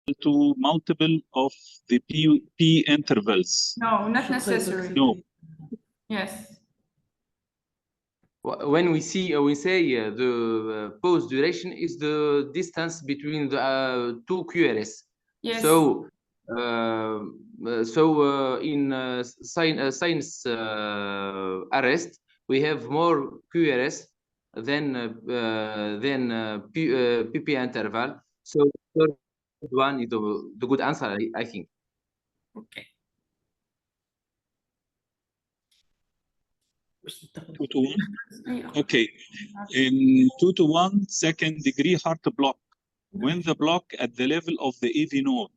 to multiple of the P intervals? No, not necessary. No. Yes. When we say the pause duration is the distance between the two QRS. Yes. So in sinus arrest we have more QRS than PP interval. So third one is the good answer, I think. Okay. 2 to 1. Okay. In 2 to 1 second degree heart block, when the block at the level of the AV node,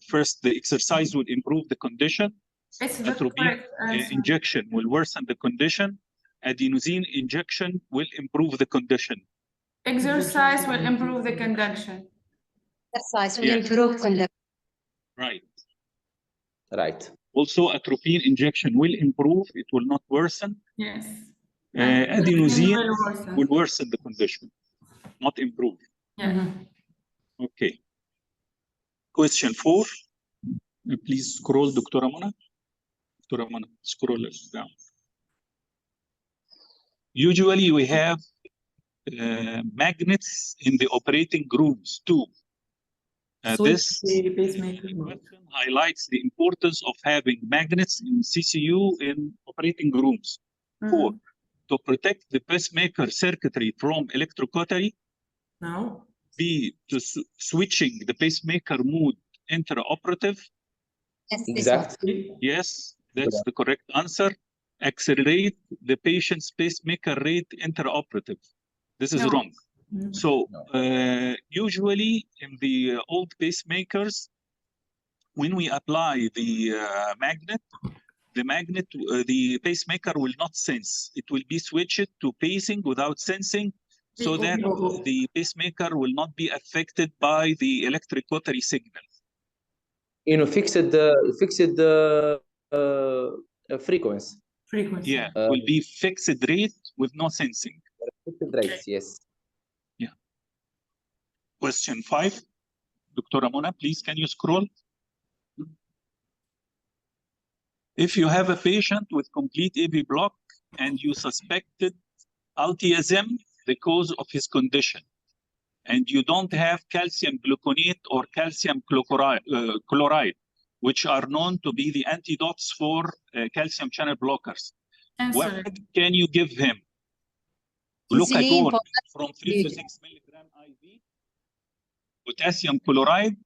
first the exercise will improve the condition. It's the Atropine correct answer. injection will worsen the condition. Adenosine injection will improve the condition. Exercise will improve the conduction. Exercise will Yes. improve conduction. Right. Right. Also, atropine injection will improve. It will not worsen. Yes. Adenosine Will will worsen the condition, not improve. Yeah. Okay. Question 4. Please scroll, Dr. Amana. Dr. Amana, scroll it down. Usually we have magnets in the operating rooms too. This question highlights the importance of having magnets in CCU in operating rooms. 4. To protect the pacemaker circuitry from electrocautery. No. B. To switching the pacemaker mode intraoperative. Yes, Exactly. Yes, that's the correct answer. Accelerate the patient's pacemaker rate intraoperative. This is No. wrong. So usually in the old pacemakers, when we apply the magnet, the pacemaker will not sense. It will be switched to pacing without sensing, so that the pacemaker will not be affected by the electrocautery signal. Fixed the frequency. Yeah, it will be fixed rate with no sensing. Fixed rates, yes. Yeah. Question 5. Dr. Amona, please, can you scroll? If you have a patient with complete AV block and you suspected altism, the cause of his condition, and you don't have calcium gluconate or calcium chloride, which are known to be the antidotes for calcium channel blockers, what can you give him? Glucagon from 3 to 6 milligram IV, potassium chloride,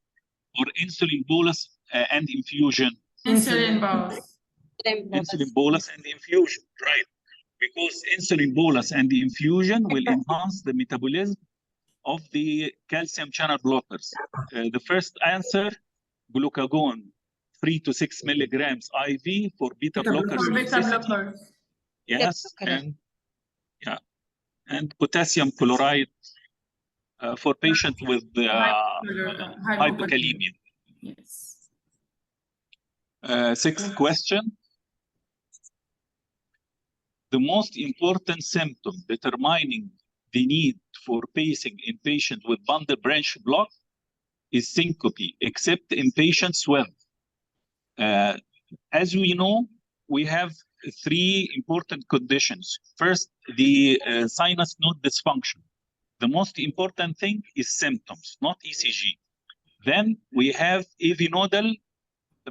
or insulin bolus and infusion? Insulin bolus. Insulin bolus and infusion, right? Because insulin bolus and the infusion will enhance the metabolism of the calcium channel blockers. The first answer, glucagon, 3 to 6 milligrams IV for beta blockers. Yes, and potassium chloride for patient with hypokalemia. Yes. Sixth question. The most important symptom determining the need for pacing in patients with bundle branch block is syncope, except in patients with. As we know, we have 3 important conditions. First, the sinus node dysfunction. The most important thing is symptoms, not ECG. Then we have AV nodal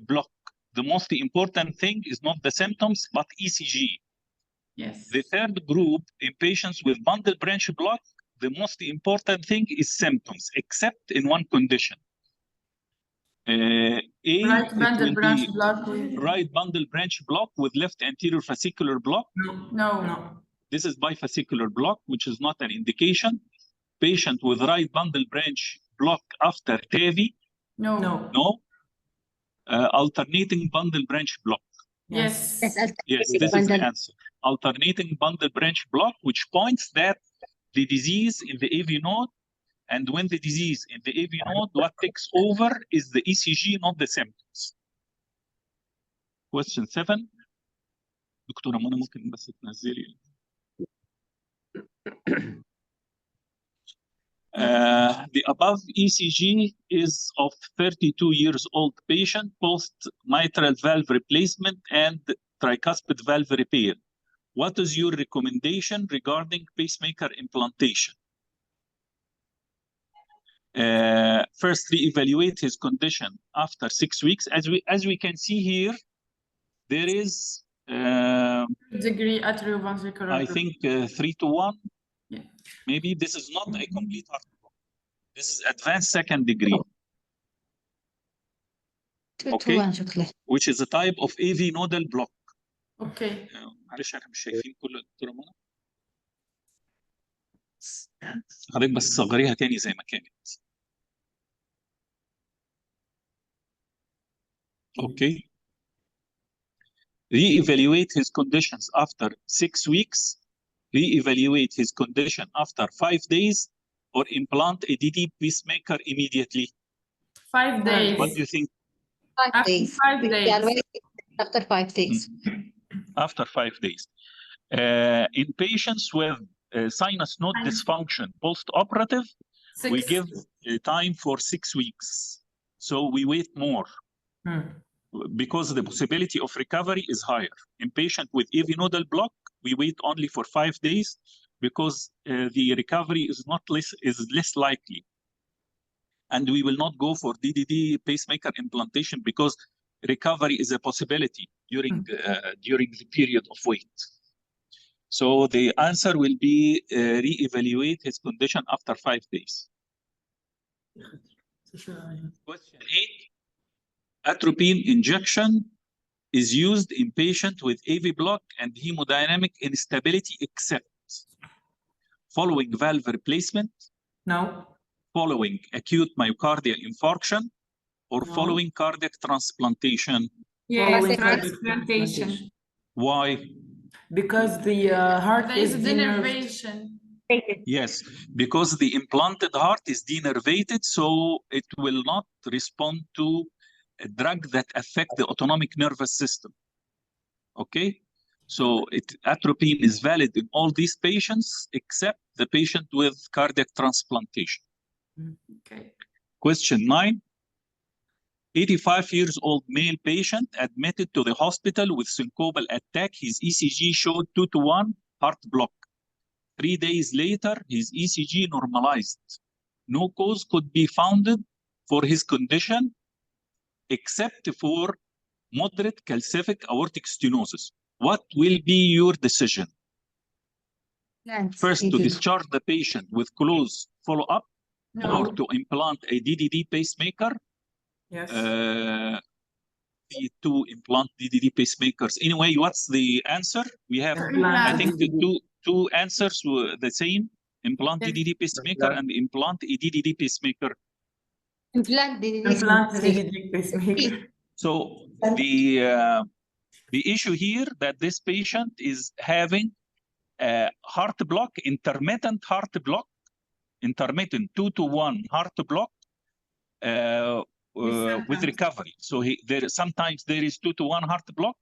block. The most important thing is not the symptoms, but ECG. Yes. The third group, in patients with bundle branch block, the most important thing is symptoms, except in one condition. Right bundle branch block with... Right bundle branch block with left anterior fascicular block. No. This is bifascicular block, which is not an indication. Patient with right bundle branch block after TAVI. No. Alternating bundle branch block. Yes. Yes, this is the answer. Alternating bundle branch block, which points that the disease in the AV node, and when the disease in the AV node, what takes over is the ECG, not the symptoms. Question 7. دكتورة منى ممكن بس تنزلي. The above ECG is of 32 years old patient, post mitral valve replacement and tricuspid valve repair. What is your recommendation regarding pacemaker implantation? First, reevaluate his condition after 6 weeks. As we can see here, there is Degree atrioventricular. I think 3-1. Yeah. Maybe this is not a complete heart block. This is advanced second degree. Okay. Which is a type of AV nodal block. Okay. معلش احنا مش شايفين كل الدكتوره منى. حضرتك بس صغريها تاني زي ما كانت. Okay. Reevaluate his conditions after 6 weeks. Reevaluate his condition after 5 days, or implant a DD pacemaker immediately. 5 days. What do you think? 5 After days. 5 We days. evaluate after 5 days. After 5 days. In patients with sinus node dysfunction post-operative, we give time for 6 weeks. So we wait more because the possibility of recovery is higher. In patient with AV nodal block, we wait only for 5 days because the recovery is less likely. And we will not go for DDD pacemaker implantation because recovery is a possibility during the period of wait. So the answer will be reevaluate his condition after 5 days. Question 8. Atropine injection is used in patient with AV block and hemodynamic instability except following valve replacement, No. following acute myocardial infarction, or No. following cardiac transplantation. Yes, transplantation. Why? Because the heart There is is denervation. Yes, because the implanted heart is denervated, so it will not respond to a drug that affect the autonomic nervous system. Okay, so atropine is valid in all these patients except the patient with cardiac transplantation. Okay. Question 9. 85 years old male patient admitted to the hospital with syncopal attack. His ECG showed 2-to-1 heart block. 3 days later, his ECG normalized. No cause could be found for his condition except for moderate calcific aortic stenosis. What will be your decision? First, to discharge the patient with close follow-up, or to implant a DDD pacemaker. Yes. To implant DDD pacemakers. Anyway, what's the answer? We have, I think, the two answers were the same: implant DDD pacemaker and implant a DDD pacemaker. Implant DDD pacemaker. So the issue here that this patient is having a heart block, intermittent heart block, intermittent 2-to-1 heart block with recovery. So sometimes there is 2-to-1 heart block,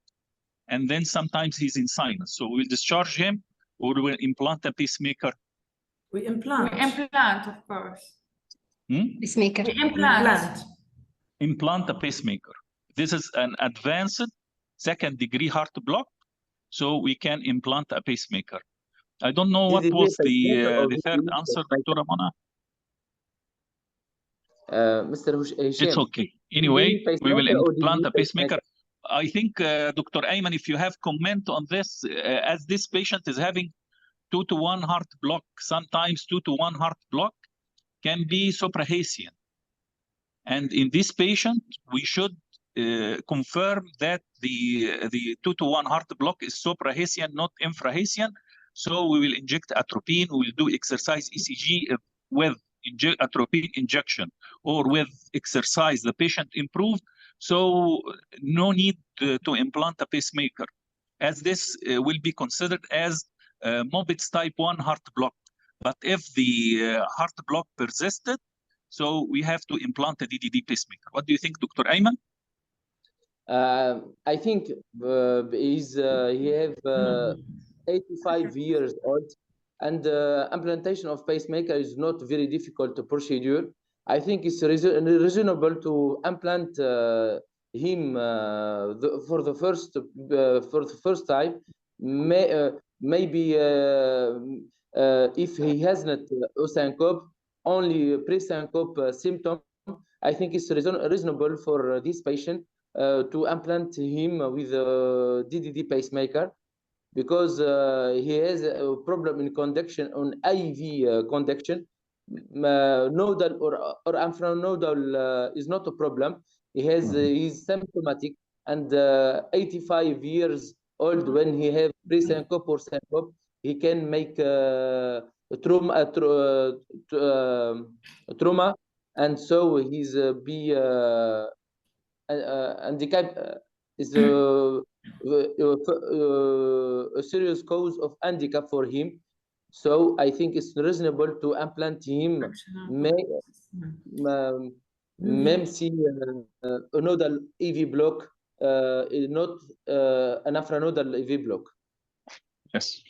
and then sometimes he's in sinus. So we'll discharge him, or we'll implant a pacemaker. We implant. We implant, of course. Pacemaker. We implant. Implant a pacemaker. This is an advanced second-degree heart block, so we can implant a pacemaker. I don't know what was the third answer, Dr. Mona. Mr. Hisham. It's okay. Anyway, we will implant a pacemaker. I think, Dr. Ayman, if you have comment on this, as this patient is having 2-to-1 heart block, sometimes 2-to-1 heart block can be suprahaesian. And in this patient, we should confirm that the 2-to-1 heart block is suprahaesian, not infrahaesian. So we will inject atropine. We will do exercise ECG with atropine injection, or with exercise the patient improved. So no need to implant a pacemaker, as this will be considered as Mobitz type 1 heart block. But if the heart block persisted, so we have to implant a DDD pacemaker. What do you think, Dr. Ayman? I think he have 85 years old. and implantation of pacemaker is not very difficult procedure. I think it's reasonable to implant him for the first time. Maybe if he has not syncope, only pre-syncope symptom, I think it's reasonable for this patient to implant him with a DDD pacemaker, because he has a problem in conduction on IV conduction. Nodal or infranodal is not a problem. He's symptomatic, and 85 years old, when he have pre-syncope or syncope, he can make trauma, and so he's handicap is a serious cause of handicap for him. So I think it's reasonable to implant him, même si a nodal EV block is not an infranodal EV block. Yes.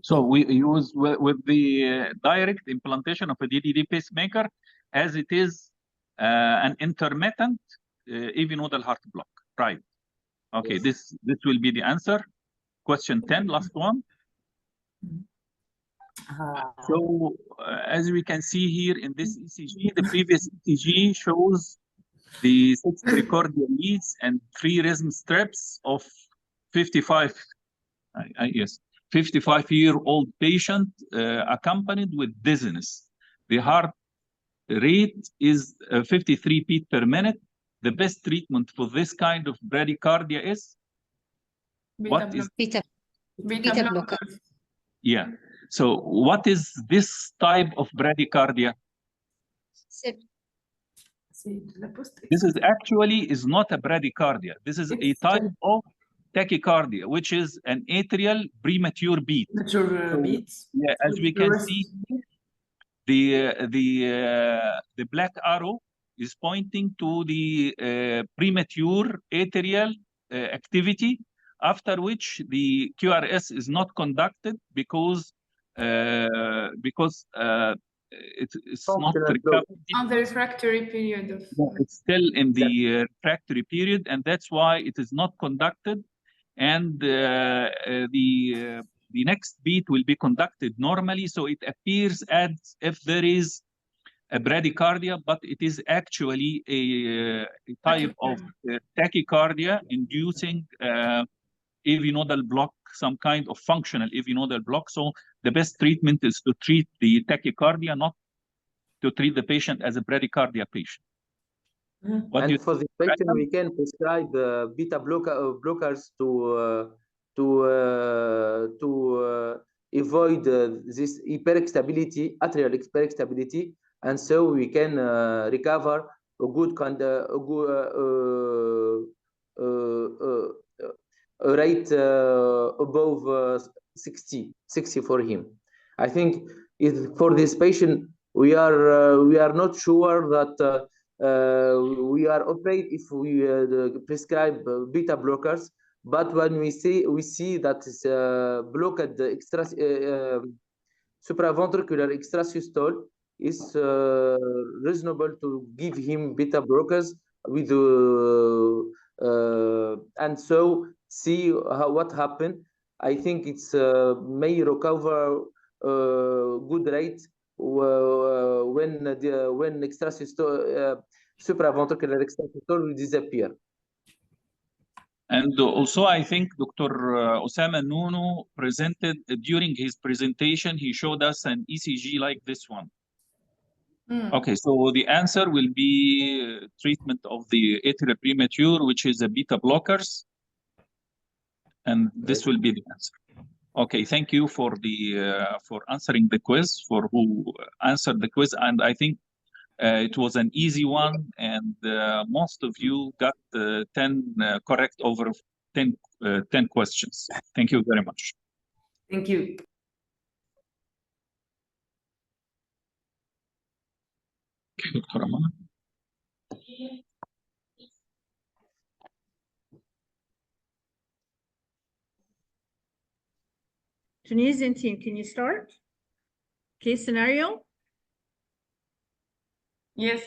So we use with the direct implantation of a DDD pacemaker, as it is an intermittent EV nodal heart block, right? Okay, Yes. this will be the answer. Question 10, last one. So as we can see here in this ECG, the previous ECG shows the 6 pericardial leads and 3 rhythm strips of 55-year-old patient accompanied with dizziness. The heart rate is 53 beats per minute. The best treatment for this kind of bradycardia is what is Beta beta blocker. blockers. yeah. So what is this type of bradycardia? This is actually is not a bradycardia. This is a type of tachycardia, which is an atrial premature beat. Beats. Yeah, as we can see, the black arrow is pointing to the premature atrial activity, after which the QRS is not conducted because it's not recovered. On the refractory period of It's still in the refractory period, and that's why it is not conducted. And the next beat will be conducted normally, so it appears as if there is a bradycardia, but it is actually a type of tachycardia inducing AV nodal block, some kind of functional AV nodal block. So the best treatment is to treat the tachycardia, not to treat the patient as a bradycardia patient. And for this patient, we can prescribe beta blockers to avoid this hyperextability, atrial hyperextability, and so we can recover a good rate above 60 for him. I think for this patient, we are not sure that we are afraid if we prescribe beta blockers, but when we see that it's blocked supraventricular extrasystole, is reasonable to give him beta blockers with and so see what happened. I think it's may recover good rate when extrasystole supraventricular extrasystole will disappear. And also, I think Dr. Osama Nuno presented, during his presentation, he showed us an ECG like this one. Okay, so the answer will be treatment of the atrial premature, which is a beta blockers. And this will be the answer. Okay, thank you for answering the quiz, for who answered the quiz. And I think it was an easy one, and most of you got 10 correct over 10 questions. Thank you very much. Thank you. Dr. Amana. Tunisian team, can you start? Case scenario? Yes.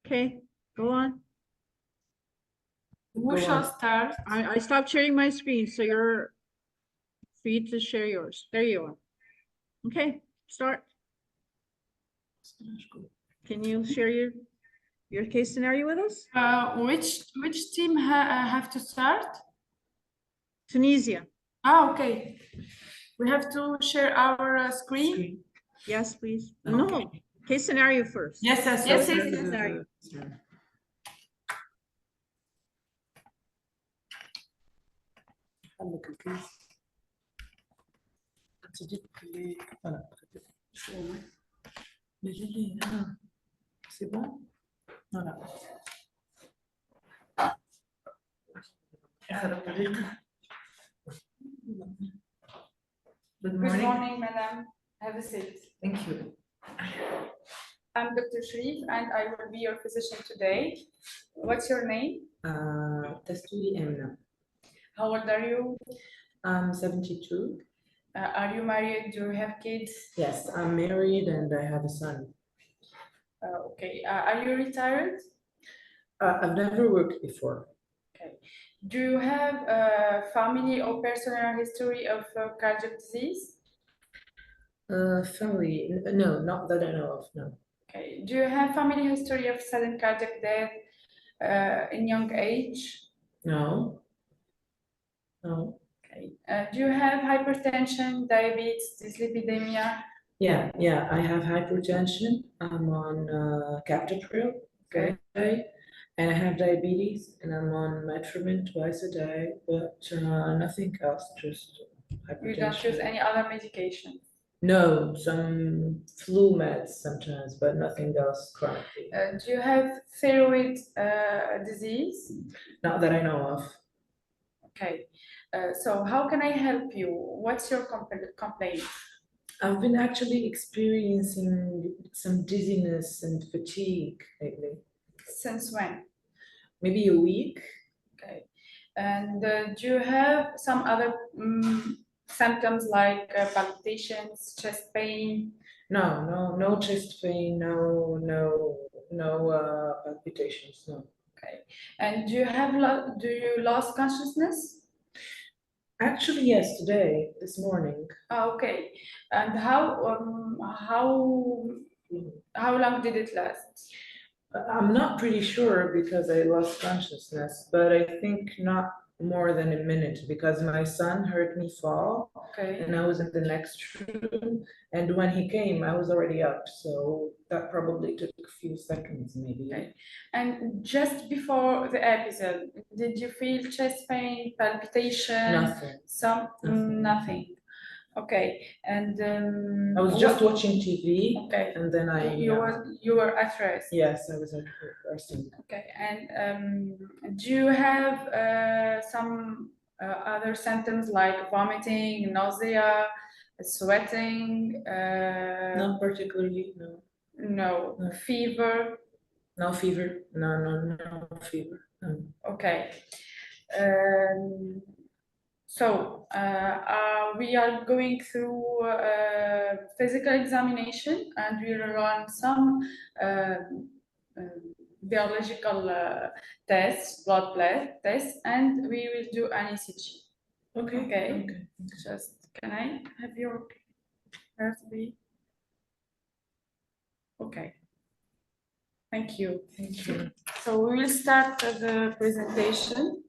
Okay, go on. Who Go shall on. start? I stopped sharing my screen, so you're free to share yours. There you are. Okay, start. Can you share your case scenario with us? Which team have to start? Tunisia. Ah, okay. We have to share our screen. Yes, please. Okay. No, case scenario first. Yes, yes, Yes, yes. yes, scenario. C'est bon? Voilà. Good Good morning. morning, madam. Have a seat. Thank you. I'm Dr. Sharif, and I will be your physician today. What's your name? Tasturi Emna. How old are you? I'm 72. Are you married? Do you have kids? Yes, I'm married and I have a son. Okay. Are you retired? I've never worked before. Do you have a family or personal history of cardiac disease? Family, no, not that I know of, no. Okay. Do you have family history of sudden cardiac death in young age? No. No. Okay. Do you have hypertension, diabetes, dyslipidemia? Yeah, I have hypertension. I'm on captopril Okay. day, and I have diabetes, and I'm on metformin twice a day, but nothing else, just hypertension. You don't use any other medication? No, some flu meds sometimes, but nothing else chronically. Do you have thyroid disease? Not that I know of. Okay. So how can I help you? What's your complaint? I've been actually experiencing some dizziness and fatigue lately. Since when? Maybe a week. Okay. And do you have some other symptoms like palpitations, chest pain? No chest pain, no palpitations, no. Okay. And do you lost consciousness? Actually, yes, today, this morning. Okay. And how long did it last? I'm not pretty sure because I lost consciousness, but I think not more than a minute because my son heard me fall Okay. and I was in the next room. And when he came, I was already up. So that probably took a few seconds, maybe. Okay. And just before the episode, did you feel chest pain, palpitation? Nothing. Nothing. Okay. And I was just watching TV. Okay. And then you were at rest. Yes, I was at rest. Okay. And do you have some other symptoms like vomiting, nausea, sweating? Not particularly, no. No. No. Fever? No fever. No fever. No. Okay. So we are going through physical examination and we will run some biological tests, blood tests, and we will do an ECG. Okay. Just can I have your RSV? Okay. Thank you. Thank you. So we will start the presentation.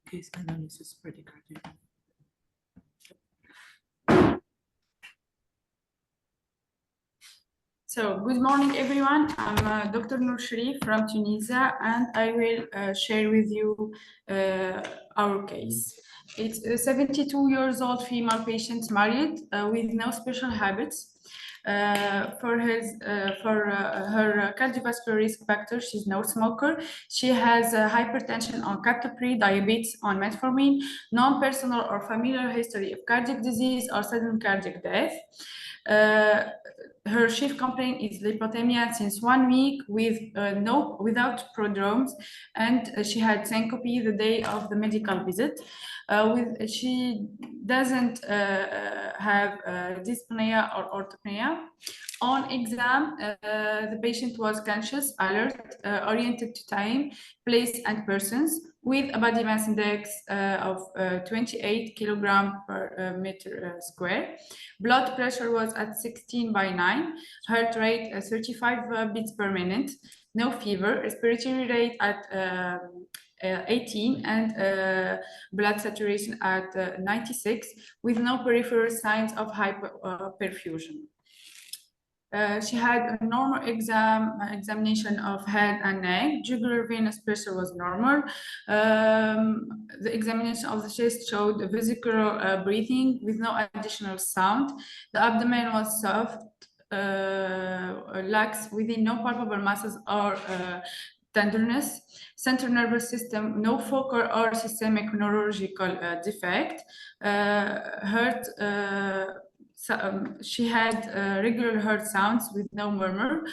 Case analysis bradycardia. So good morning, everyone. I'm Dr. Noor Sharif from Tunisia, and I will share with you our case. It's a 72 years old female patient married with no special habits. For her cardiovascular risk factor, she's no smoker. She has hypertension on captopril, diabetes on metformin, non-personal or familial history of cardiac disease or sudden cardiac death. Her chief complaint is lipotherapy since 1 week without prodromes, and she had syncope the day of the medical visit. She doesn't have dyspnea or orthopnea. On exam, the patient was conscious, alert, oriented to time, place, and persons, with a body mass index of 28 kilogram per meter square. Blood pressure was at 16/9, heart rate 35 beats per minute, no fever, respiratory rate at 18, and blood saturation at 96, with no peripheral signs of hyperperfusion. She had a normal examination of head and neck. Jugular venous pressure was normal. The examination of the chest showed a vesicular breathing with no additional sound. The abdomen was soft, lax, within no palpable masses or tenderness. Central nervous system, no focal or systemic neurological defect. She had regular heart sounds with no murmur,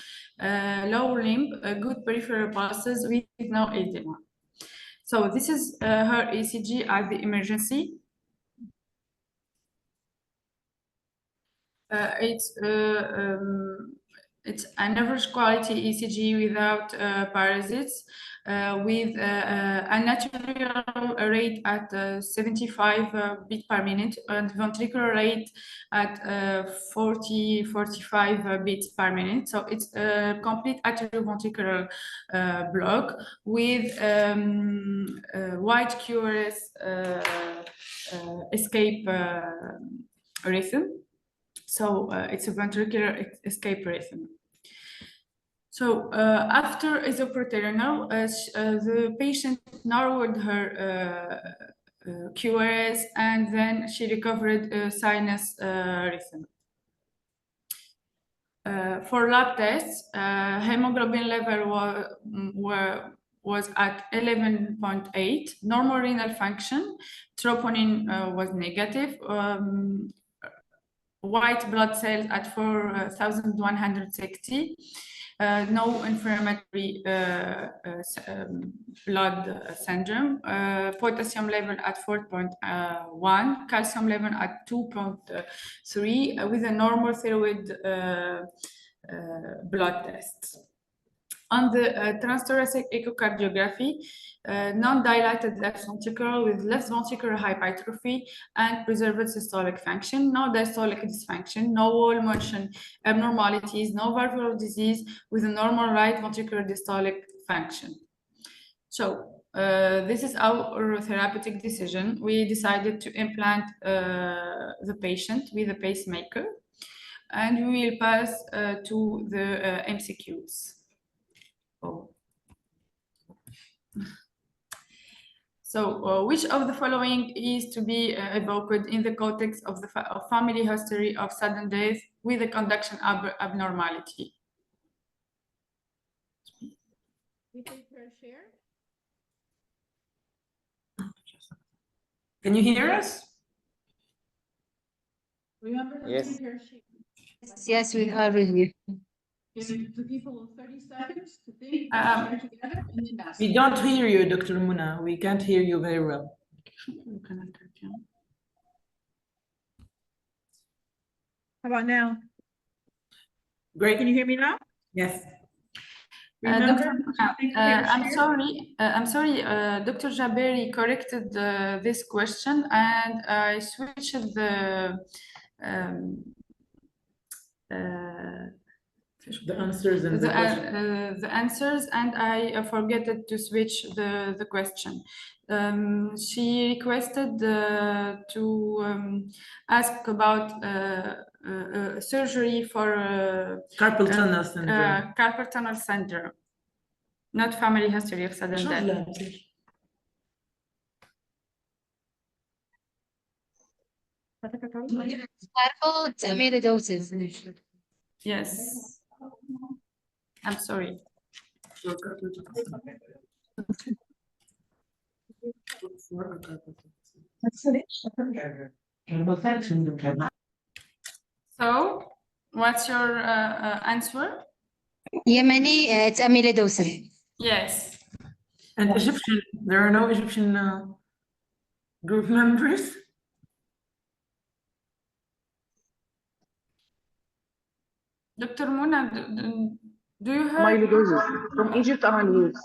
low limb, good peripheral pulses with no edema. So this is her ECG at the emergency. It's an average quality ECG without parasites, with a natural rate at 75 beats per minute and ventricular rate at 40-45 beats per minute. So it's a complete atrioventricular block with wide QRS escape rhythm. So it's a ventricular escape rhythm. So after isoproteirenol, the patient narrowed her QRS, and then she recovered sinus rhythm. For lab tests, hemoglobin level was at 11.8, normal renal function, troponin was negative, white blood cells at 4,160, no inflammatory blood syndrome, potassium level at 4.1, calcium level at 2.3, with a normal thyroid blood tests. On the transthoracic echocardiography, non-dilated left ventricle with left ventricular hypertrophy and preserved systolic function, no diastolic dysfunction, no wall motion abnormalities, no valvular disease, with a normal right ventricular systolic function. So this is our therapeutic decision. We decided to implant the patient with a pacemaker, and we will pass to the MCQs. Oh. So, which of the following is to be evoked in the context of the family history of sudden death with a conduction abnormality? Can you hear us? Remember? Yes. Yes, we are with you. Give the people 30 seconds to think together and then ask. We don't hear you, Dr. Muna. We can't hear you very well. How about now? Great. Can you hear me now? Yes. Remember? I'm sorry, Dr. Jaberi corrected this question, and I switched the answers and the question. The answers, and I forgot to switch the question. She requested to ask about surgery for Carpal tunnel syndrome. carpal tunnel syndrome, not family history of sudden death. Careful, تعمير doses. Yes. I'm sorry. So What's your answer? Yemeni, it's amyloidosis. Yes. And Egyptian, there are no Egyptian group members. Dr. Mona, do you hear? Amyloidosis. From Egypt, amyloidosis.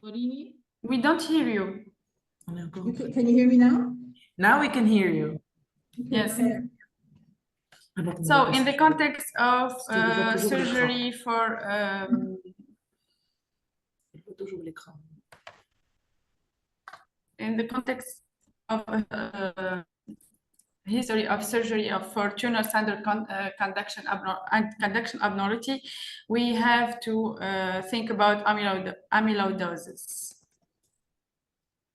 What do you need? We don't hear you. Can you hear me now? Now we can hear you. Yes. So in the context of surgery for in the context of history of surgery for tuner standard conduction abnormality, we have to think about amyloidosis.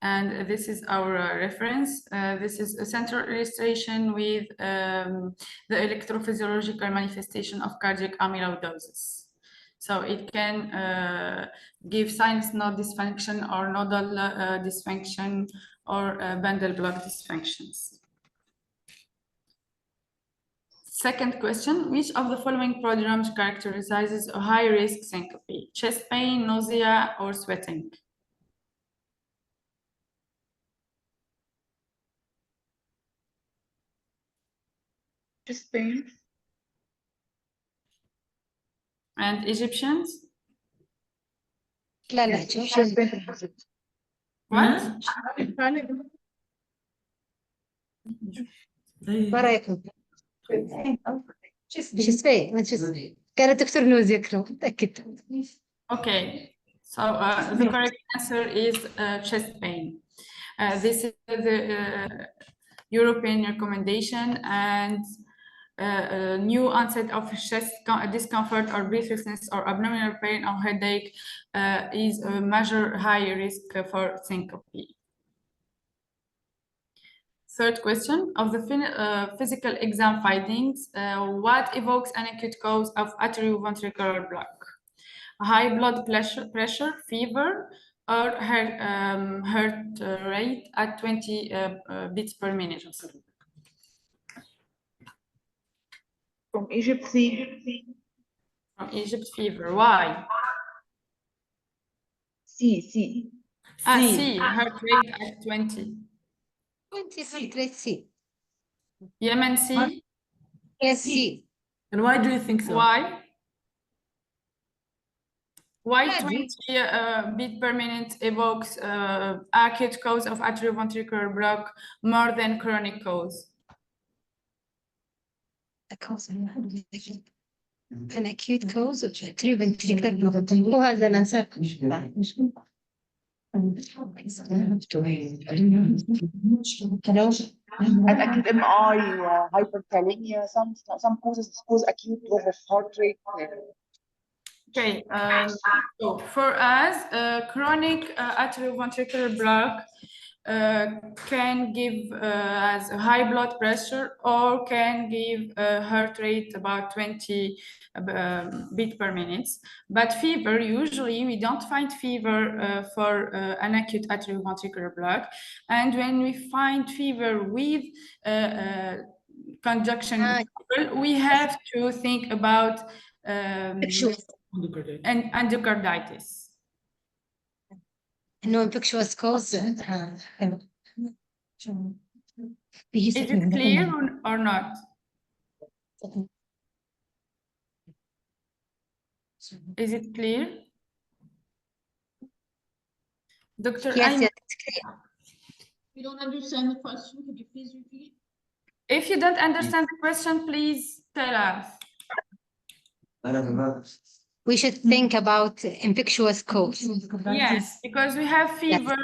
And this is our reference. This is a central illustration with the electrophysiological manifestation of cardiac amyloidosis. So it can give sinus node dysfunction or nodal dysfunction or bundle block dysfunctions. Second question, which of the following prodromes characterizes a high-risk syncope? Chest pain, nausea, or sweating? Chest pain. And Egyptians? لا لا Chest pain from Egypt. What? ما رايكم؟ chest pain ما chest pain. كان الدكتور نوز يكره متأكد. Okay, so the correct answer is chest pain. This is the European recommendation, and new onset of chest discomfort or breathlessness or abdominal pain or headache is a major high risk for syncope. Third question, of the physical exam findings, what evokes an acute cause of atrioventricular block? High blood pressure, fever, or heart rate at 20 beats per minute? From Egypt, C. From Egypt, fever. Why? C. C, heart rate at 20. 20 let's see. Yemen, C. Yes, see. And why do you think so? Why? Why Yeah, 20 beat per minute evokes acute cause of atrioventricular block more than chronic cause? A cause an acute cause of atrioventricular block. Who has an answer? Hello? And acute MI, hyperkalemia, some causes cause acute drop of heart rate. Okay, so for us, chronic atrioventricular block can give as a high blood pressure or can give a heart rate about 20 beat per minute. But fever, usually we don't find fever for an acute atrioventricular block. And when we find fever with conjunction, we have to think about and endocarditis. No infectious cause. Is it clear or not? Is it clear? Dr. Yes, Ayman, yes, it's clear. You don't understand the question, could you please repeat? if you don't understand the question, please tell us. We should think about infectious cause. Yes, because we have fever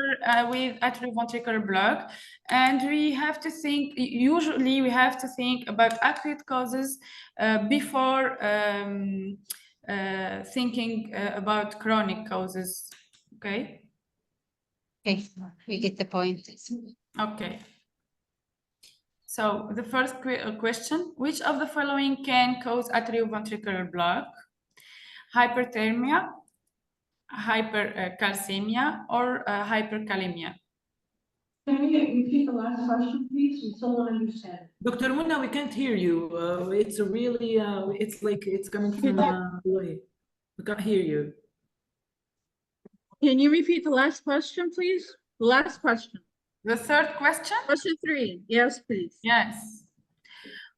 with atrioventricular block, and we have to think, usually we have to think about acute causes before thinking about chronic causes, okay? Okay, we get the point. Okay. So the first question, which of the following can cause atrioventricular block? Hyperthermia, hypercalcemia, or hyperkalemia? Can you repeat the last question, please? We still don't understand. Dr. Munna, we can't hear you. It's a really, it's like it's coming from away. We can't hear you. Can you repeat the last question, please? The last question. The third question? Question 3. Yes, please. Yes.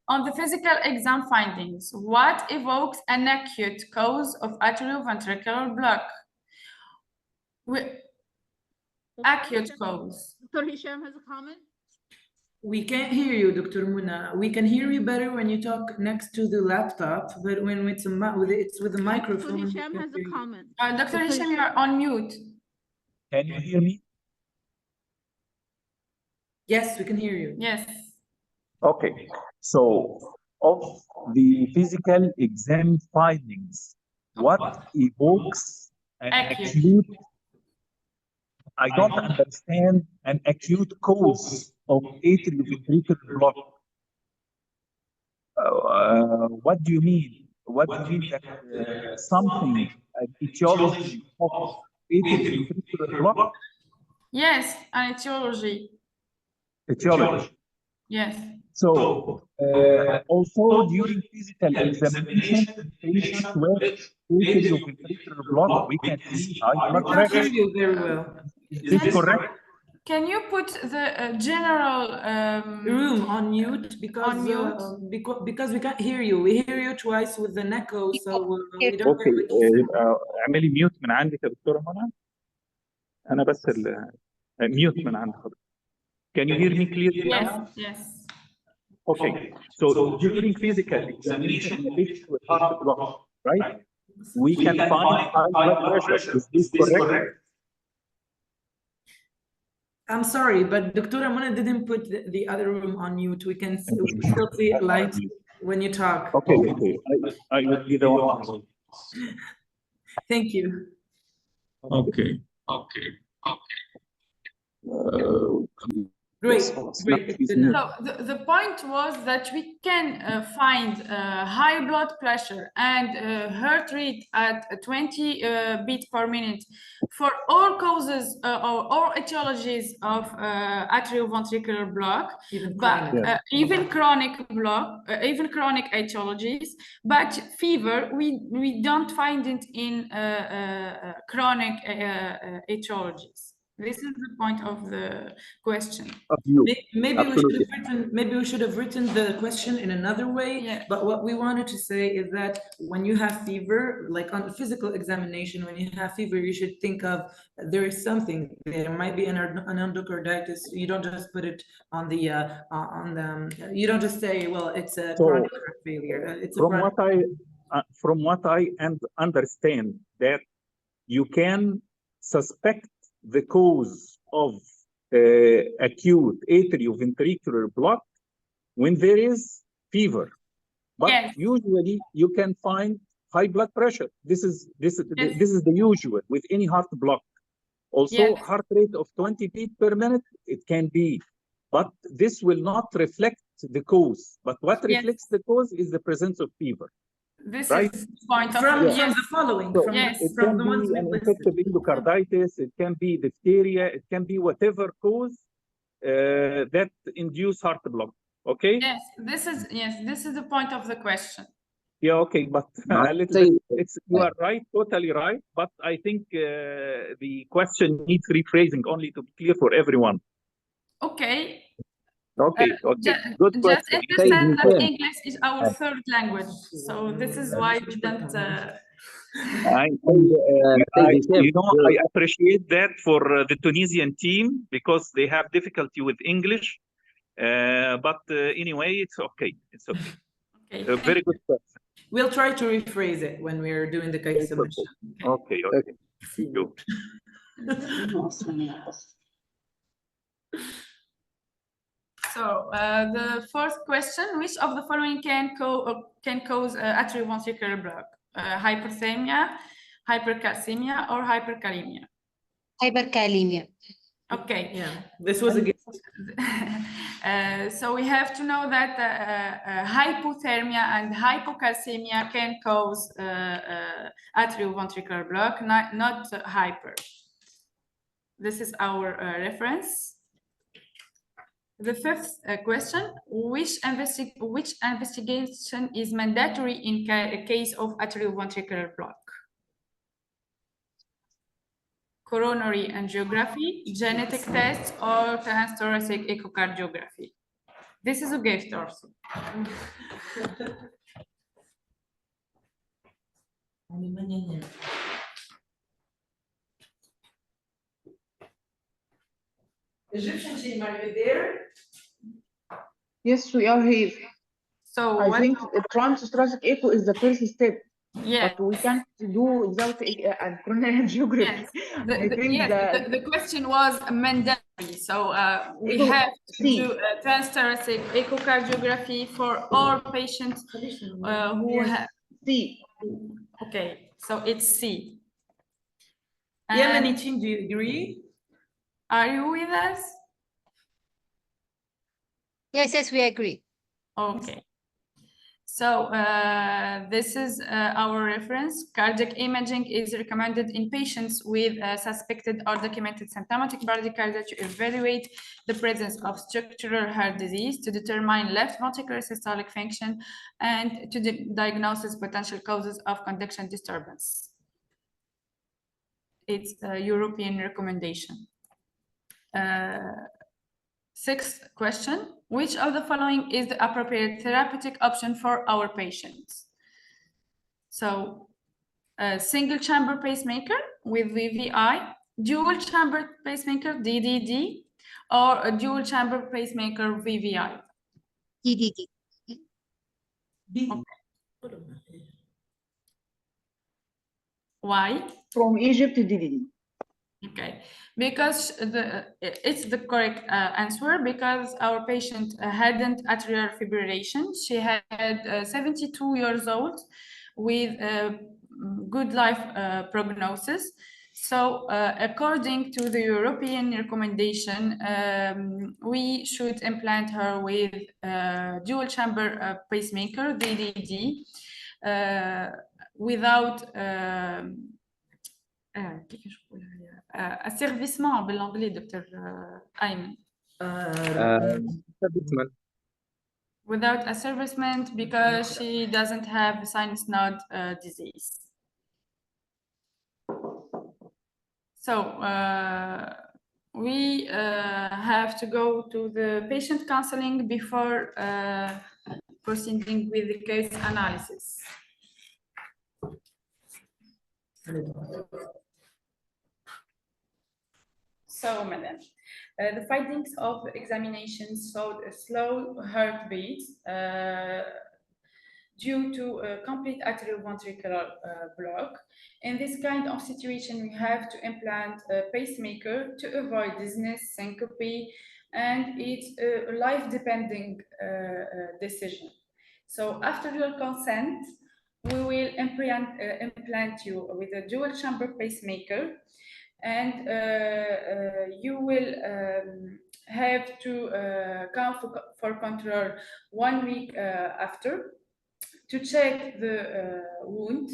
On the physical exam findings, what evokes an acute cause of atrioventricular block? Acute cause. Dr. Hisham has a comment? We can't hear you, Dr. Munna. We can hear you better when you talk next to the laptop, but when it's it's with the microphone. Dr. Hisham has a comment. Dr. Hisham, you are on mute. Can you hear me? Yes, we can hear you. Yes. Okay. So, of the physical exam findings, what evokes an acute? I don't understand an acute cause of atrioventricular block. What do you mean? What do you mean that something, an etiology of atrioventricular block? Yes, an etiology. Etiology. Yes. So, also during physical examination, patients with atrioventricular block, we can see high blood We can't hear pressure. you very well. Is this correct? Can you put the general room on mute because on mute? because we can't hear you. We hear you twice with an echo, so we don't اوكي get what you said. يبقى اعملي ميوت من عندك يا دكتوره منى. انا بس ميوت من عند حضرتك. Can you hear me clearly now? Yes, yes. Okay. So during physical examination in a patient with heart block, right? We can find high blood pressure. Is this correct? I'm sorry, but Dr. Amana didn't put the other room on mute. We can still see it light when you talk. Okay, okay. I will be the one. Thank you. Okay. Okay. Great. Great. So the point was that we can find high blood pressure and heart rate at 20 beats per minute for all causes or all etiologies of atrioventricular block, even chronic block, even chronic etiologies. But fever, we don't find it in chronic etiologies. This is the point of the question. Maybe we should have written the question in another way. Yeah. But what we wanted to say is that when you have fever, like on physical examination, when you have fever, you should think of there is something. There might be an endocarditis. You don't just put it on the you don't just say, well, it's a chronic heart failure. It's from what I understand, that you can suspect the cause of acute atrioventricular block when there is fever, but usually you can find high blood pressure. This is the usual with any heart block. Also, heart rate of 20 beats per minute, it can be, but this will not reflect the cause. But what reflects the cause is the presence of fever. This right? is the point of from the following. So it can be an infective endocarditis, it can be diphtheria, it can be whatever cause that induce heart block. Okay. Yes, this is the point of the question. Yeah. Okay, but you are right, totally right. But I think the question needs rephrasing only to be clear for everyone. Okay. Okay. Okay. Good question. Just understand that English is our third language, so this is why we don't. I appreciate that for the Tunisian team because they have difficulty with English. But anyway, it's okay. It's okay. Very good question. We'll try to rephrase it when we're doing the case submission. Okay. Okay. Thank you. So the first question: which of the following can cause atrioventricular block? Hyperthermia, hypercalcemia, or hyperkalemia? Hyperkalemia. Okay. Yeah, this was a guess. So we have to know that hypothermia and hypocalcemia can cause atrioventricular block, not hyper. This is our reference. The fifth question, which investigation is mandatory in case of atrioventricular block? Coronary angiography, genetic test, or transthoracic echocardiography? This is a gift also. Egyptian team, are you there? Yes, we are here. So I what? think the transthoracic echo is the first step, Yes. but we can't do without and coronary angiography. Yes. I think The question was mandatory. So we Echo- have to C. do transthoracic echocardiography for all patients who Yes. have. C. Okay, so it's C. Yemeni And team, do you agree? are you with us? Yes, yes, we agree. Okay. So this is our reference. Cardiac imaging is recommended in patients with suspected or documented symptomatic bradycardia to evaluate the presence of structural heart disease, to determine left ventricular systolic function, and to diagnose potential causes of conduction disturbance. It's a European recommendation. Sixth question, which of the following is the appropriate therapeutic option for our patients? So, a single chamber pacemaker with VVI, dual chamber pacemaker DDD, or a dual chamber pacemaker VVI? DDD. Why? From Egypt to DDD. Okay, because it's the correct answer, because our patient hadn't atrial fibrillation. She had 72 years old with good life prognosis. So according to the European recommendation, we should implant her with dual chamber pacemaker, DDD, without asservissement بالانجلي دكتور أيمن. Without asservissement because she doesn't have sinus node disease. So we have to go to the patient counseling before proceeding with the case analysis. So, madam, the findings of the examination showed a slow heartbeat due to a complete atrioventricular block. In this kind of situation, we have to implant a pacemaker to avoid dizziness, syncope, and it's a life-depending decision. So after your consent, we will implant you with a dual chamber pacemaker, and you will have to come for control 1 week after to check the wound,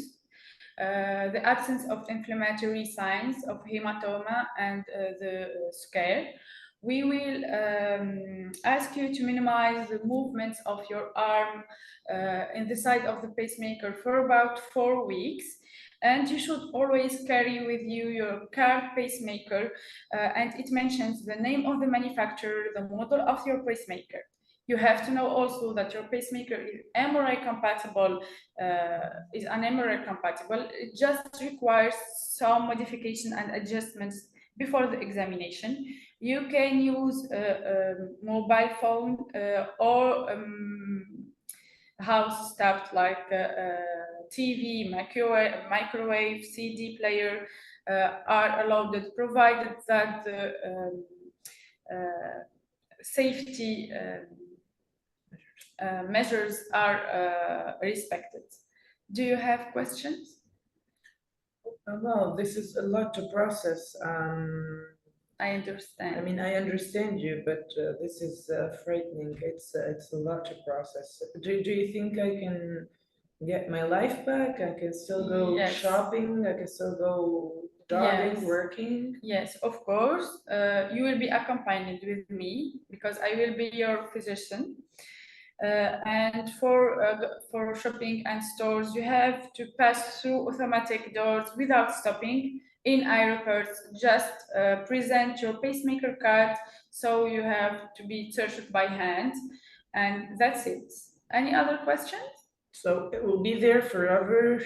the absence of inflammatory signs of hematoma and the scale. We will ask you to minimize the movements of your arm in the side of the pacemaker for about 4 weeks. And you should always carry with you your card pacemaker, and it mentions the name of the manufacturer, the model of your pacemaker. You have to know also that your pacemaker is MRI compatible, is an MRI compatible. It just requires some modification and adjustments before the examination. You can use a mobile phone or house stuff like TV, microwave, CD player are allowed, provided that the safety measures are respected. Do you have questions? Well, this is a lot to process. I understand. I mean, I understand you, but this is frightening. It's a lot to process. Do you think I can get my life back? I can still go Yes. shopping, I can still go jogging, Yes. working? Yes, of course. You will be accompanied with me because I will be your physician. And for shopping and stores, you have to pass through automatic doors without stopping. In airports, just present your pacemaker card, so you have to be searched by hand, and that's it. Any other questions? So it will be there forever?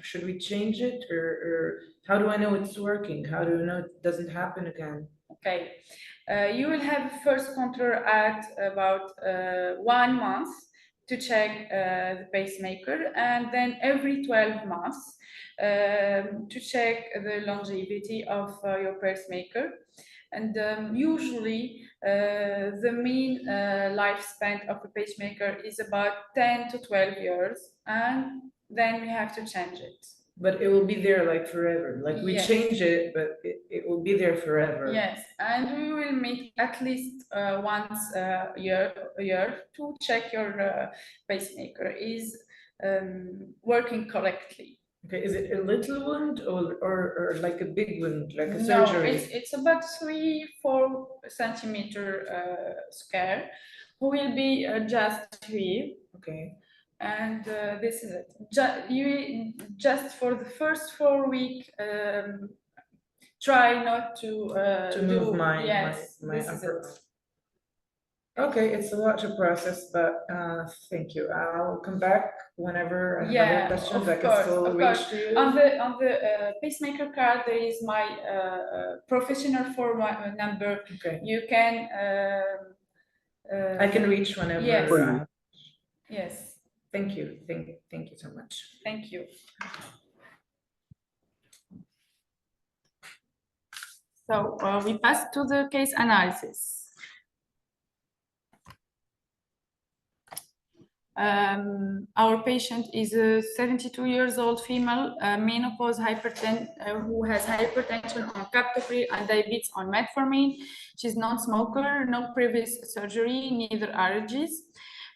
Should we change it, or how do I know it's working? How do I know it doesn't happen again? Okay. You will have first control at about 1 month to check the pacemaker, and then every 12 months to check the longevity of your pacemaker. And usually the mean lifespan of a pacemaker is about 10 to 12 years, and then we have to change it. But it will be there like forever. Like we Yes. change it, but it will be there forever. Yes, and we will meet at least once a year to check your pacemaker is working correctly. Okay, is it a little wound or like a big wound, like a No, surgery? it's about 3-4 centimeter square, who will be just here. Okay. And this is it. Just for the first 4 weeks, try not to move do, my yes, my this is upper it. arm. Okay, it's a lot to process, but thank you. I'll come back whenever I have other questions. I can still reach to you. On the pacemaker card, there is my professional phone number. Okay, You can. I can reach whenever. Yes. I- Yes. Thank you. Thank you so much. Thank you. So we pass to the case analysis. Our patient is a 72 years old female, menopause who has hypertension on captopril and diabetes on metformin. She's non-smoker, no previous surgery, neither allergies.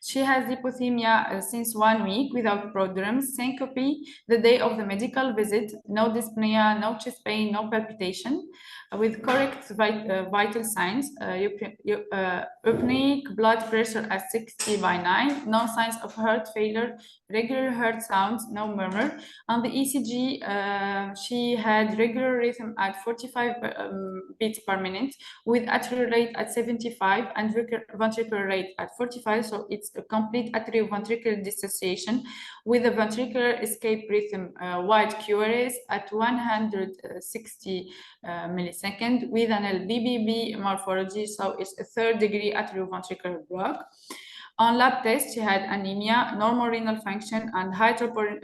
She has hypothemia since 1 week without prodromes, syncope the day of the medical visit, no dyspnea, no chest pain, no palpitation, with correct vital signs, apneic blood pressure at 60/9, no signs of heart failure, regular heart sounds, no murmur. On the ECG, she had regular rhythm at 45 beats per minute, with atrial rate at 75 and ventricular rate at 45, so it's a complete atrioventricular dissociation with a ventricular escape rhythm wide QRS at 160 millisecond with an LBBB morphology, so it's a 3rd degree atrioventricular block. On lab test, she had anemia, normal renal function, and high troponin,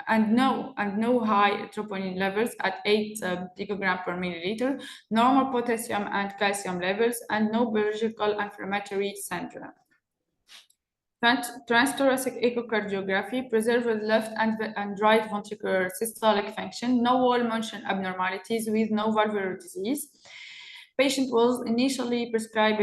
and no high troponin levels at 8 picogram per milliliter, normal potassium and calcium levels, and no biological inflammatory syndrome. Transthoracic echocardiography, preserved left and right ventricular systolic function, no wall motion abnormalities with no valvular disease. Patient was initially prescribed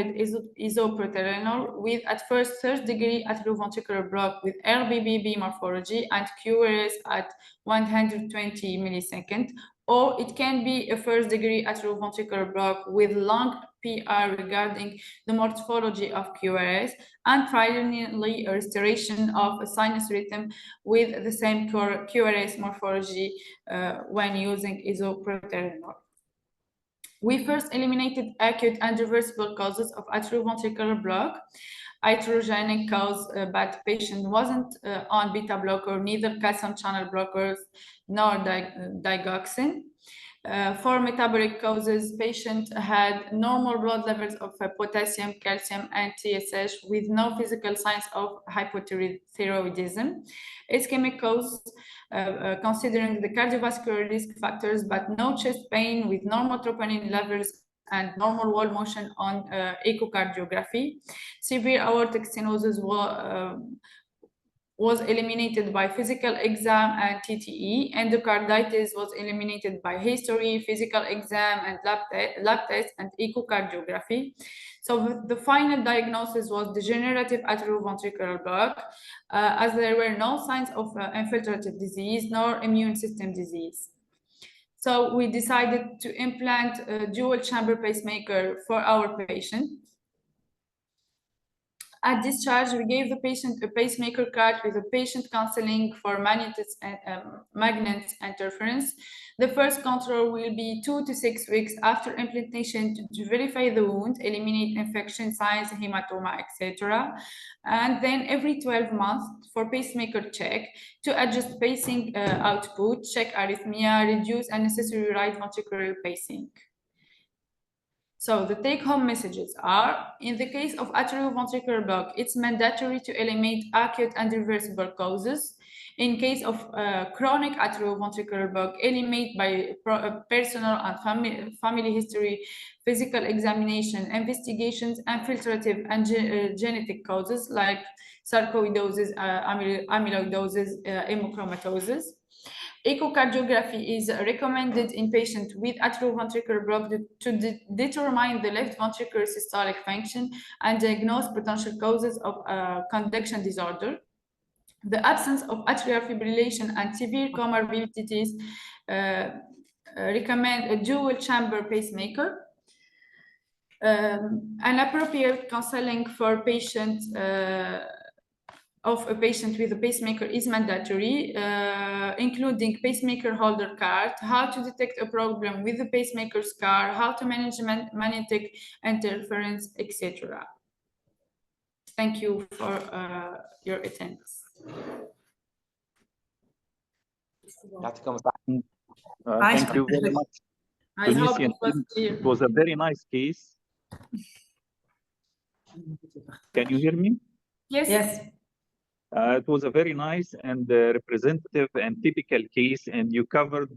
isoproterenol with at first 3rd degree atrioventricular block with LBBB morphology and QRS at 120 millisecond, or it can be a 1st degree atrioventricular block with long PR regarding the morphology of QRS, and finally a restoration of a sinus rhythm with the same QRS morphology when using isoproterenol. We first eliminated acute and reversible causes of atrioventricular block, iatrogenic cause, but patient wasn't on beta blocker, neither calcium channel blockers nor digoxin. For metabolic causes, patient had normal blood levels of potassium, calcium, and TSH with no physical signs of hypothyroidism. Ischemic cause, considering the cardiovascular risk factors, but no chest pain with normal troponin levels and normal wall motion on echocardiography. Severe aortic stenosis was eliminated by physical exam and TTE. Endocarditis was eliminated by history, physical exam, and lab test and echocardiography. So the final diagnosis was degenerative atrioventricular block, as there were no signs of infiltrative disease nor immune system disease. So we decided to implant a dual chamber pacemaker for our patient. At discharge, we gave the patient a pacemaker cart with a patient counseling for magnet interference. The first control will be 2 to 6 weeks after implantation to verify the wound, eliminate infection signs, hematoma, etc. And then every 12 months for pacemaker check to adjust pacing output, check arrhythmia, reduce unnecessary right ventricular pacing. So the take-home messages are, in the case of atrioventricular block, it's mandatory to eliminate acute and reversible causes. In case of chronic atrioventricular block, eliminate by personal and family history, physical examination, investigations, infiltrative and genetic causes like sarcoidosis, amyloidosis, hemochromatosis. Echocardiography is recommended in patients with atrioventricular block to determine the left ventricular systolic function and diagnose potential causes of conduction disorder. The absence of atrial fibrillation and severe comorbidities recommend a dual chamber pacemaker. An appropriate counseling for patients of a patient with a pacemaker is mandatory, including pacemaker holder cart, how to detect a problem with the pacemaker scar, how to manage magnetic interference, etc. Thank you for your attendance. Thank you very much. I hope Tunisian it was team. clear. It was a very nice case. Can you hear me? Yes. Yes. It was a very nice and representative and typical case, and you covered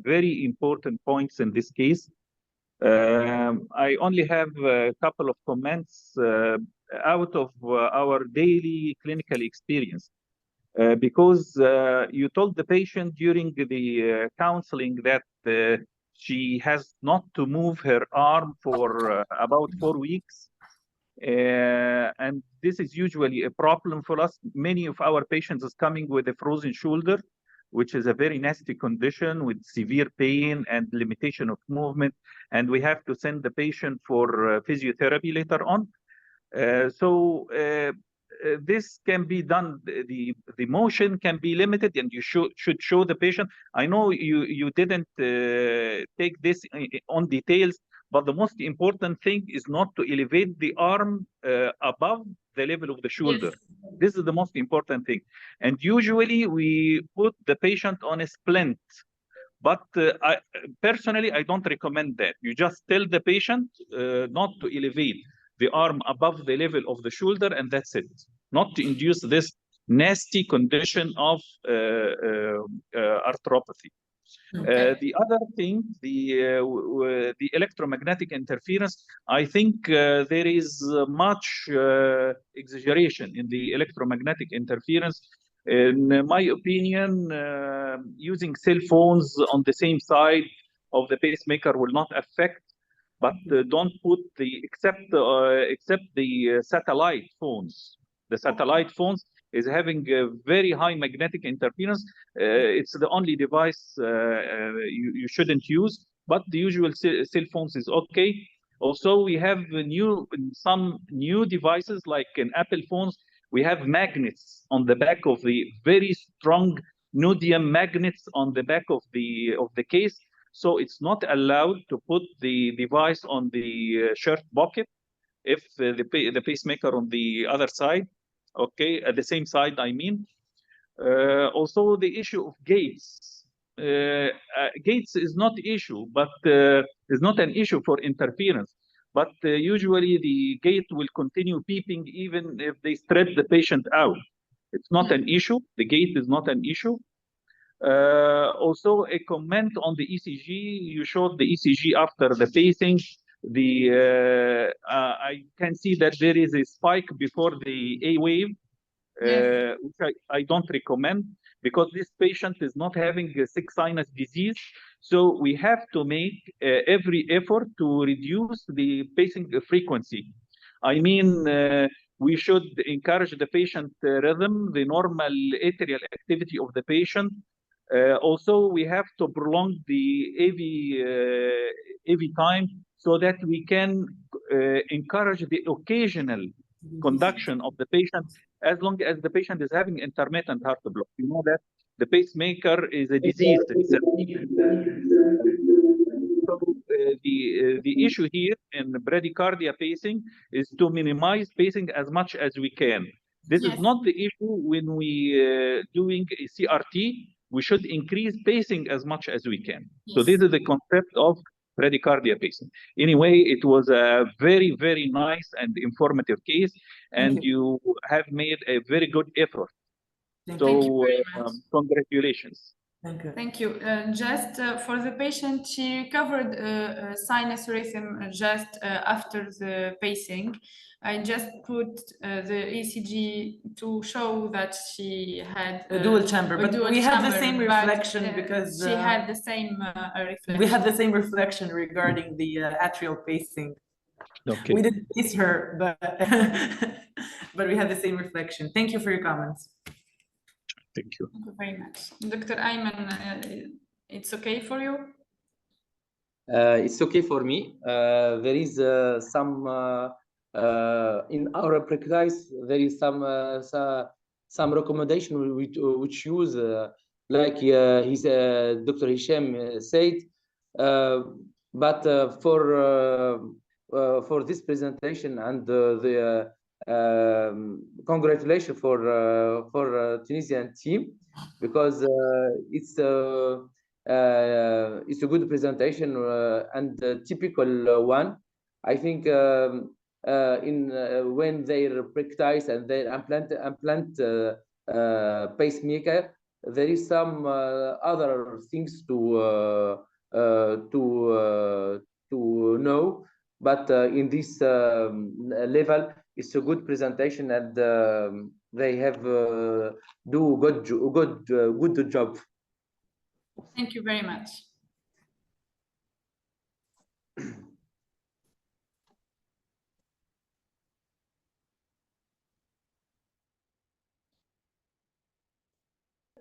very important points in this case. I only have a couple of comments out of our daily clinical experience. Because you told the patient during the counseling that she has not to move her arm for about 4 weeks. And this is usually a problem for us. Many of our patients is coming with a frozen shoulder, which is a very nasty condition with severe pain and limitation of movement. And we have to send the patient for physiotherapy later on. This can be done. The motion can be limited, and you should show the patient. I know you didn't take this on details, but the most important thing is not to elevate the arm above the level of the shoulder. Yes. This is the most important thing. And usually we put the patient on a splint. But personally, I don't recommend that. You just tell the patient not to elevate the arm above the level of the shoulder, and that's it. Not to induce this nasty condition of arthropathy. Okay. The other thing, the electromagnetic interference, I think there is much exaggeration in the electromagnetic interference. In my opinion, using cell phones on the same side of the pacemaker will not affect, but don't put except the satellite phones. The satellite phones is having a very high magnetic interference. It's the only device you shouldn't use, but the usual cell phones is okay. Also, we have some new devices like in Apple phones. We have magnets on the back of the very strong nodium magnets on the back of the case. So it's not allowed to put the device on the shirt pocket if the pacemaker on the other side, okay, at the same side, I mean. Also, the issue of gates. Gates is not issue, but is not an issue for interference. But usually the gate will continue beeping even if they strip the patient out. It's not an issue. The gate is not an issue. Also, a comment on the ECG. You showed the ECG after the pacing. I can see that there is a spike before the A wave. Yes. which I don't recommend, because this patient is not having a sick sinus disease. So we have to make every effort to reduce the pacing frequency. I mean, we should encourage the patient rhythm, the normal atrial activity of the patient. Also, we have to prolong the AV time so that we can encourage the occasional conduction of the patient, as long as the patient is having intermittent heart block. You know that the pacemaker is a disease itself. So the issue here in bradycardia pacing is to minimize pacing as much as we can. This is Yes. not the issue when we doing a CRT. We should increase pacing as much as we can. So this is the concept of bradycardia pacing. Anyway, it was a very, very nice and informative case, and you have made a very good effort. Thank So you very much. congratulations. Thank you. Thank you. Just for the patient, she recovered sinus rhythm just after the pacing. I just put the ECG to show that she had A dual chamber, but we had the same reflection because she had the same reflection. we had the same reflection regarding the atrial pacing. Okay. We didn't pace her, but but we had the same reflection. Thank you for your comments. Thank you. Thank you very much. Dr. Ayman, it's okay for you? It's okay for me. There is some in our practice. There is some recommendation which use like Dr. Hisham said, but for this presentation and the congratulations for Tunisian team, because it's a good presentation and a typical one. I think when they practice and they implant pacemaker, there is some other things to know. But in this level, it's a good presentation, and they have do good job. Thank you very much.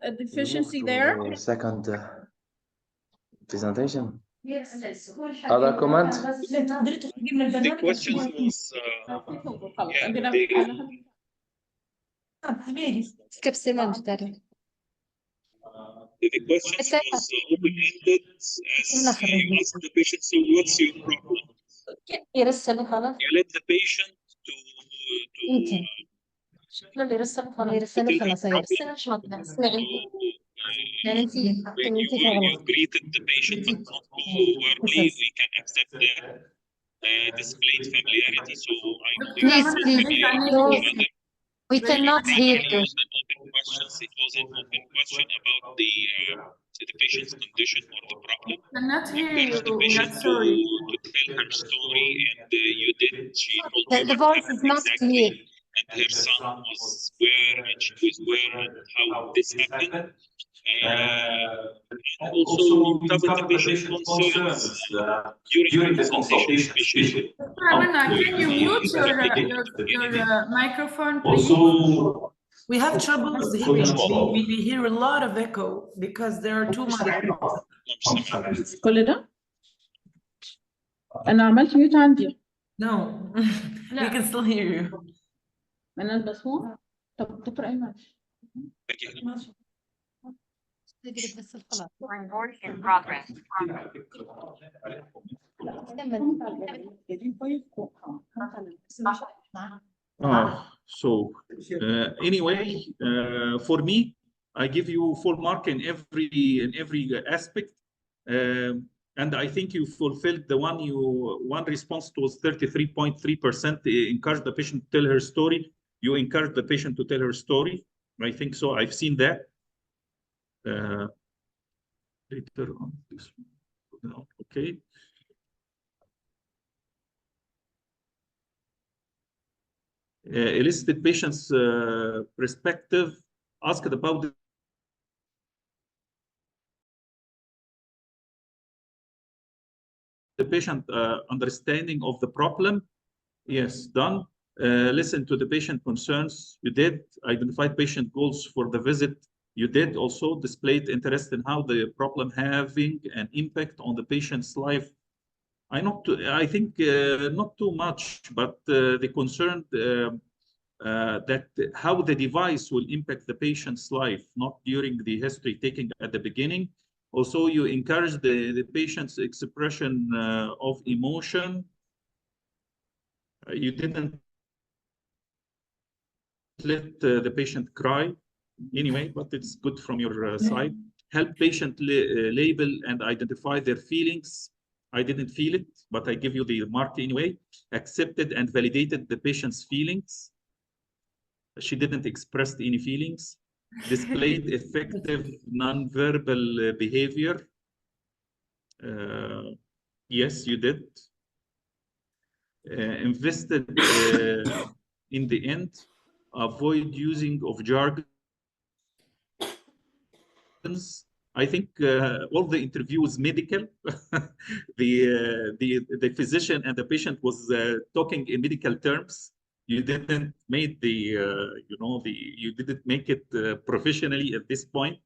A deficiency there? Second presentation. Other comment? The question was the question was open-ended, as you asked the patient, so what's your problem? You let the patient to tell her problem. So when you greeted the patient but not too warmly, we can accept that. Displayed familiarity, so I know you are familiar with each other. We cannot hear you. Used an open questions. It was an open question about the patient's condition or the problem. Cannot hear Encourage the you. patient Not sorry. to tell her story, and you did. She told you The what voice is happened not exactly, clear. and her son was where, and she was where, and how this happened. And also you covered the patient concerns during the presentation, especially. Ramana, can you mute your microphone, please? We have troubles hearing. We hear a lot of echo because there are too much. كل ده؟ أنا عملت ميوت عندي. No, we can still hear you. أنا مسموع؟ طب دكتور أيمن. Work in progress. So anyway, for me, I give you full mark in every aspect, and I think you fulfilled the one response was 33.3%. Encourage the patient to tell her story. You encourage the patient to tell her story. I think so. I've seen that. Later on this one. Okay. elicited patient's perspective, asked about the patient understanding of the problem. Yes, done. Listen to the patient concerns. You did. Identified patient goals for the visit. You did also. Displayed interest in how the problem having an impact on the patient's life. I think not too much, but the concern that how the device will impact the patient's life, not during the history taking at the beginning. Also, you encourage the patient's expression of emotion. You didn't let the patient cry anyway, but it's good from your side. Help patient label and identify their feelings. I didn't feel it, but I give you the mark anyway. Accepted and validated the patient's feelings. She didn't express any feelings. Displayed effective nonverbal behavior. Yes, you did. Invested in the end. Avoid using of jargon. I think all the interview was medical. the physician and the patient was talking in medical terms. You didn't make the you didn't make it professionally at this point.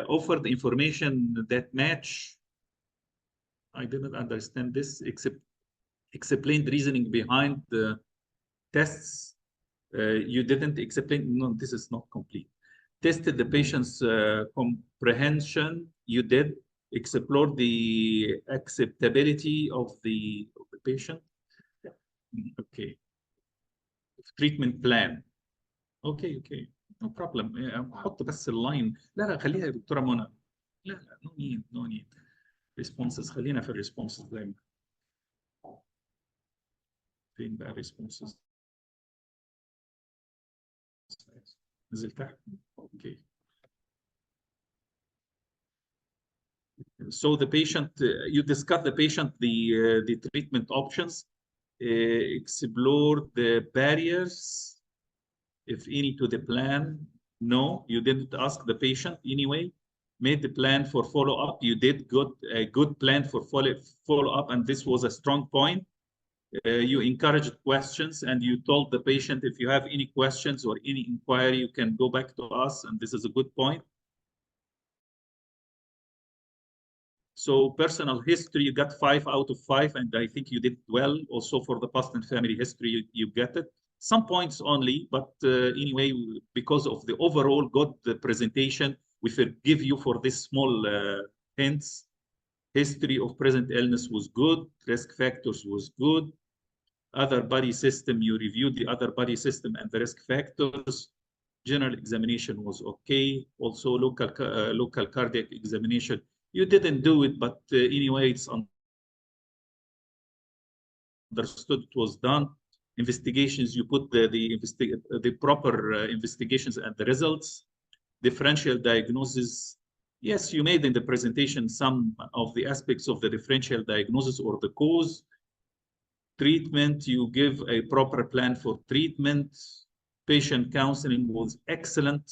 Offered information that match. I didn't understand this, except explained reasoning behind the tests. You didn't explain. No, this is not complete. Tested the patient's comprehension. You did. Explore the acceptability of the patient. Okay. Treatment plan. Okay. No problem. حط بس اللاين. لا خليها يا دكتورة منى. لا no need. Responses. خلينا في الريسبونسز دايما. فين بقى responses؟ نزل تحت. Okay. So the patient, you discuss the patient, the treatment options, explore the barriers, if any, to the plan. No, you didn't ask the patient anyway. Made the plan for follow-up. You did a good plan for follow-up, and this was a strong point. You encouraged questions, and you told the patient, if you have any questions or any inquiry, you can go back to us, and this is a good point. So personal history, you got 5 out of 5, and I think you did well. Also for the past and family history, you get it. Some points only, but anyway, because of the overall good presentation, we forgive you for this small hints. History of present illness was good. Risk factors was good. Other body system, you reviewed the other body system and the risk factors. General examination was okay. Also local cardiac examination. You didn't do it, but anyway, it's understood it was done. Investigations, you put the proper investigations and the results. Differential diagnosis. Yes, you made in the presentation some of the aspects of the differential diagnosis or the cause. Treatment, you give a proper plan for treatment. Patient counseling was excellent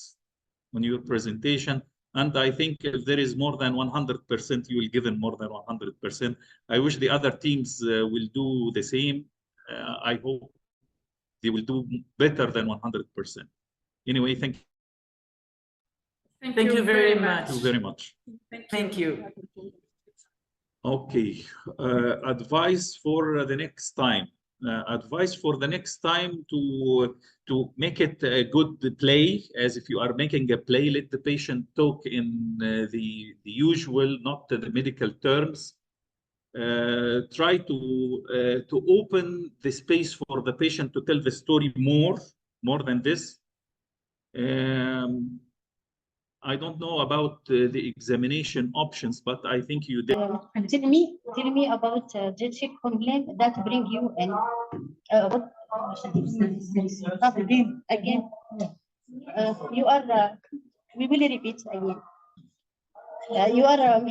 on your presentation. And I think if there is more than 100%, you will give them more than 100%. I wish the other teams will do the same. I hope they will do better than 100%. Anyway, thank you. Thank you very much. Thank you very much. Thank you. Okay, advice for the next time. Advice for the next time to make it a good play, as if you are making a play, let the patient talk in the usual, not the medical terms. Try to open the space for the patient to tell the story more than this. I don't know about the examination options, but I think you did. Tell me about genetic complaint that bring you in. What again? You are. We will repeat again. You are.